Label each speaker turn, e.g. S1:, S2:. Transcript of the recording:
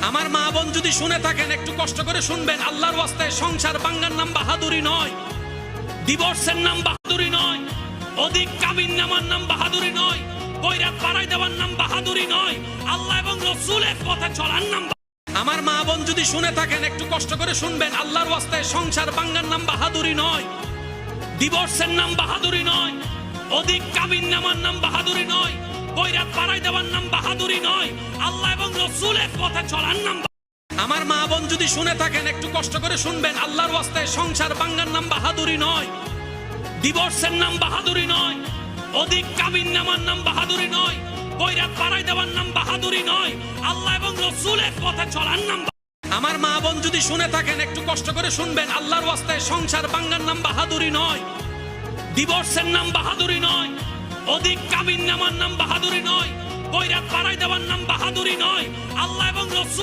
S1: আমার মা বোন যদি শুনে থাকেন একটু কষ্ট করে শুনবেন, আল্লাহর ওয়াস্তায় সংসার ভাঙার নাম বাহাদুরি নয়, ডিভোর্সের নাম বাহাদুরি নয়, অধিক কাবিন নামার নাম বাহাদুরি নয়, বৈরাত বাড়াই দেওয়ার নাম বাহাদুরি নয়, আল্লাহ এবং রাসূলের পথে চলার নাম। আমার মা বোন যদি শুনে থাকেন একটু কষ্ট করে শুনবেন, আল্লাহর ওয়াস্তায় সংসার ভাঙার নাম বাহাদুরি নয়, ডিভোর্সের নাম বাহাদুরি নয়, অধিক কাবিন নামার নাম বাহাদুরি নয়, বৈরাত বাড়াই দেওয়ার নাম বাহাদুরি নয়, আল্লাহ এবং রাসূলের পথে চলার নাম। আমার মা বোন যদি শুনে থাকেন একটু কষ্ট করে শুনবেন, আল্লাহর ওয়াস্তায় সংসার ভাঙার নাম বাহাদুরি নয়, ডিভোর্সের নাম বাহাদুরি নয়, অধিক কাবিন নামার নাম বাহাদুরি নয়, বৈরাত বাড়াই দেওয়ার নাম বাহাদুরি নয়, আল্লাহ এবং রাসূলের পথে চলার নাম। আমার মা বোন যদি শুনে থাকেন একটু কষ্ট করে শুনবেন, আল্লাহর ওয়াস্তায় সংসার ভাঙার নাম বাহাদুরি নয়, ডিভোর্সের নাম বাহাদুরি নয়, অধিক কাবিন নামার নাম বাহাদুরি নয়, বৈরাত বাড়াই দেওয়ার নাম বাহাদুরি নয়, আল্লাহ এবং রাসূল